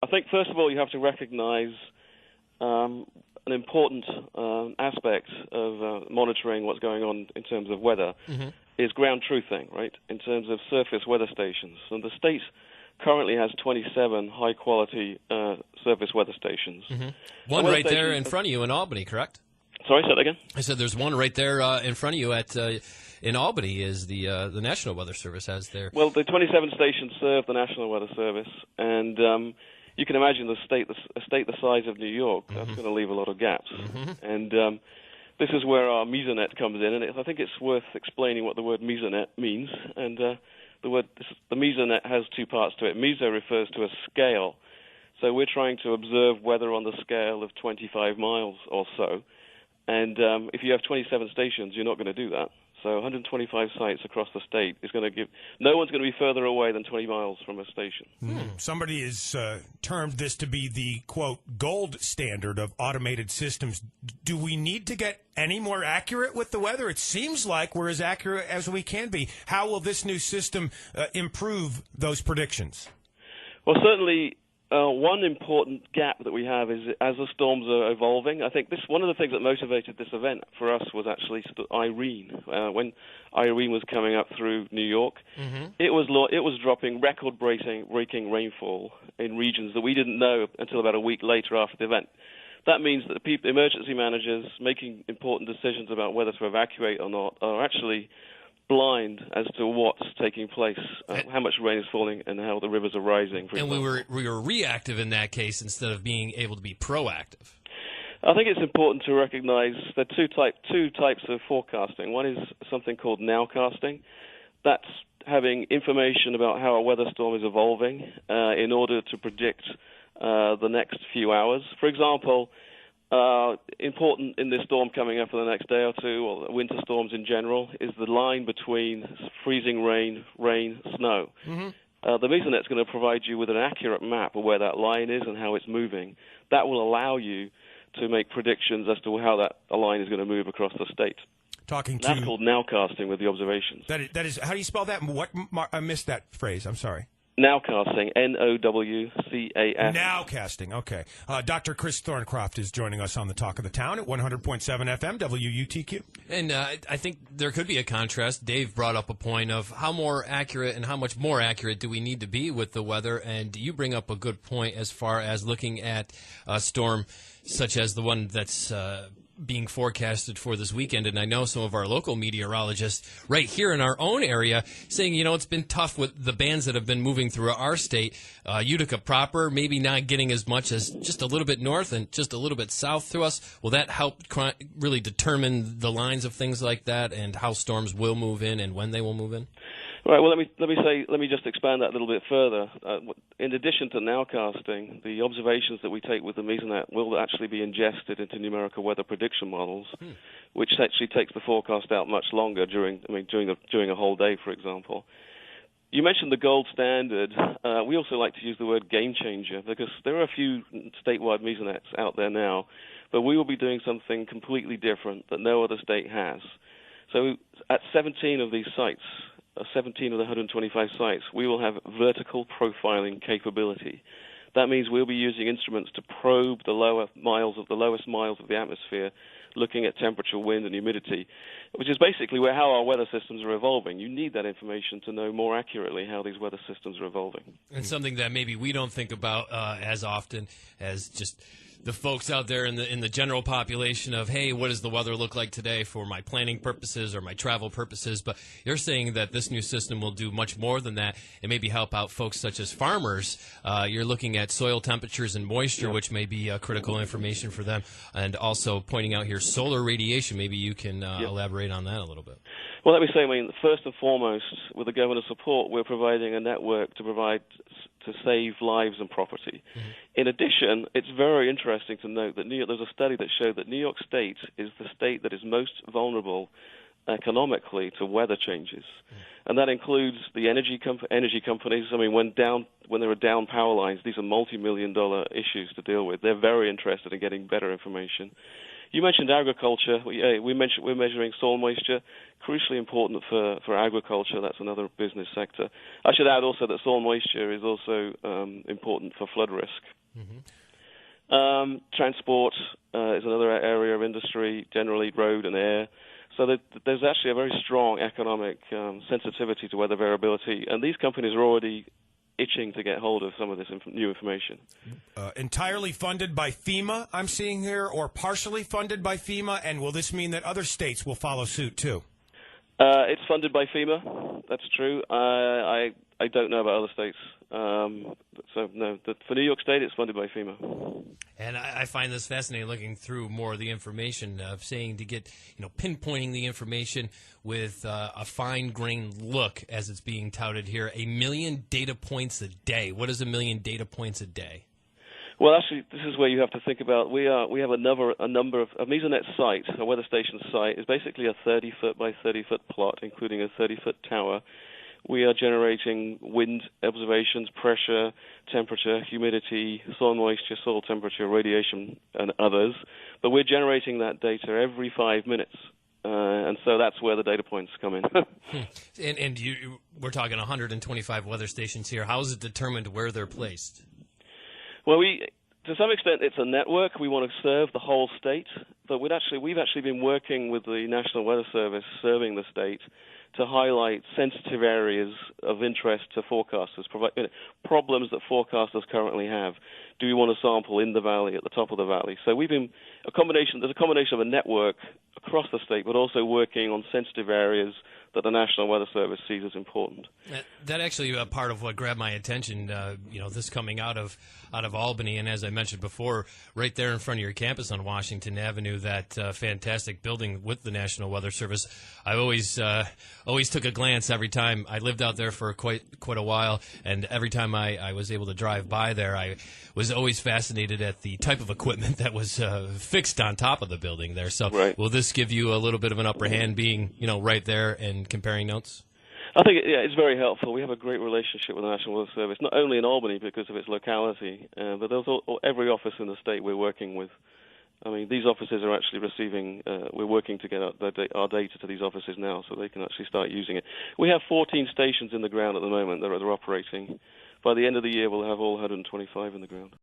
I think, first of all, you have to recognize an important aspect of monitoring what's going on in terms of weather is ground truthing, right, in terms of surface weather stations. And the state currently has 27 high-quality surface weather stations. One right there in front of you in Albany, correct? Sorry, say that again? I said there's one right there in front of you in Albany is the National Weather Service has there. Well, the 27 stations serve the National Weather Service, and you can imagine a state the size of New York, that's going to leave a lot of gaps. And this is where our Mesonet comes in, and I think it's worth explaining what the word Mesonet means. And the Mesonet has two parts to it. Meso refers to a scale. So we're trying to observe weather on the scale of 25 miles or so. And if you have 27 stations, you're not going to do that. So 125 sites across the state is going to give... No one's going to be further away than 20 miles from a station. Somebody has termed this to be the, quote, gold standard of automated systems. Do we need to get any more accurate with the weather? It seems like we're as accurate as we can be. How will this new system improve those predictions? Well, certainly... one important gap that we have is as the storms are evolving. I think one of the things that motivated this event for us was actually Irene. When Irene was coming up through New York, it was dropping record-breaking rainfall in regions that we didn't know until about a week later after the event. That means that the emergency managers making important decisions about whether to evacuate or not are actually blind as to what's taking place, how much rain is falling, and how the rivers are rising. And we were reactive in that case instead of being able to be proactive. I think it's important to recognize there are two types of forecasting. One is something called nowcasting. That's having information about how a weather storm is evolving in order to predict the next few hours. For example, important in this storm coming up in the next day or two, or winter storms in general, is the line between freezing rain, snow. The Mesonet's going to provide you with an accurate map of where that line is and how it's moving. That will allow you to make predictions as to how that line is going to move across the state. That's called nowcasting with the observations. That is, how do you spell that? I missed that phrase. I'm sorry. Nowcasting, N-O-W-C-A-S. Nowcasting, okay. Dr. Chris Thorncroft is joining us on the Talk of the Town at 100.7 FM, WUTQ. And I think there could be a contrast. Dave brought up a point of how more accurate and how much more accurate do we need to be with the weather, and you bring up a good point as far as looking at a storm such as the one that's being forecasted for this weekend, and I know some of our local meteorologists right here in our own area saying, it's been tough with the bands that have been moving through our state. Utica proper, maybe not getting as much as just a little bit north and just a little bit south through us. Will that help really determine the lines of things like that and how storms will move in and when they will move in? Right. Well, let me just expand that a little bit further. In addition to nowcasting, the observations that we take with the Mesonet will actually be ingested into numerical weather prediction models, which actually takes the forecast out much longer during a whole day, for example. You mentioned the gold standard. We also like to use the word game changer because there are a few statewide Mesonets out there now, but we will be doing something completely different that no other state has. So at 17 of these sites, 17 of the 125 sites, we will have vertical profiling capability. That means we'll be using instruments to probe the lowest miles of the atmosphere, looking at temperature, wind, and humidity, which is basically how our weather systems are evolving. You need that information to know more accurately how these weather systems are evolving. And something that maybe we don't think about as often as just the folks out there in the general population of, hey, what does the weather look like today for my planning purposes or my travel purposes? But you're saying that this new system will do much more than that and maybe help out folks such as farmers. You're looking at soil temperatures and moisture, which may be critical information for them, and also pointing out here solar radiation. Maybe you can elaborate on that a little bit. Well, let me say, first and foremost, with the governor's support, we're providing a network to save lives and property. In addition, it's very interesting to note that there's a study that showed that New York State is the state that is most vulnerable economically to weather changes. And that includes the energy companies. When there are down power lines, these are multi-million-dollar issues to deal with. They're very interested in getting better information. You mentioned agriculture. We're measuring soil moisture, crucially important for agriculture. That's another business sector. I should add also that soil moisture is also important for flood risk. Transport is another area of industry, generally road and air. So there's actually a very strong economic sensitivity to weather variability, and these companies are already itching to get hold of some of this new information. Entirely funded by FEMA, I'm seeing here, or partially funded by FEMA, and will this mean that other states will follow suit too? It's funded by FEMA. That's true. I don't know about other states. So no, for New York State, it's funded by FEMA. And I find this fascinating, looking through more of the information of saying to get, pinpointing the information with a fine-grained look as it's being touted here. 1 million data points a day. What is 1 million data points a day? Well, actually, this is where you have to think about. We have a number of a Mesonet site, a weather station site, is basically a 30-foot by 30-foot plot, including a 30-foot tower. We are generating wind observations, pressure, temperature, humidity, soil moisture, soil temperature, radiation, and others. But we're generating that data every 5 minutes. And so that's where the data points come in. And we're talking 125 weather stations here. How is it determined where they're placed? Well, to some extent, it's a network. We want to serve the whole state. But we've actually been working with the National Weather Service serving the state to highlight sensitive areas of interest to forecasters, problems that forecasters currently have. Do we want to sample in the valley, at the top of the valley? So there's a combination of a network across the state, but also working on sensitive areas that the National Weather Service sees as important. That actually part of what grabbed my attention, this coming out of Albany, and as I mentioned before, right there in front of your campus on Washington Avenue, that fantastic building with the National Weather Service. I always took a glance every time. I lived out there for quite a while, and every time I was able to drive by there, I was always fascinated at the type of equipment that was fixed on top of the building there. So right. Will this give you a little bit of an upper hand being, right there and comparing notes? I think it's very helpful. We have a great relationship with the National Weather Service, not only in Albany because of its locality, but there's every office in the state we're working with. I mean, these offices are actually receiving, we're working to get our data to these offices now so they can actually start using it. We have 14 stations in the ground at the moment that are operating. By the end of the year, we'll have all 125 in the ground.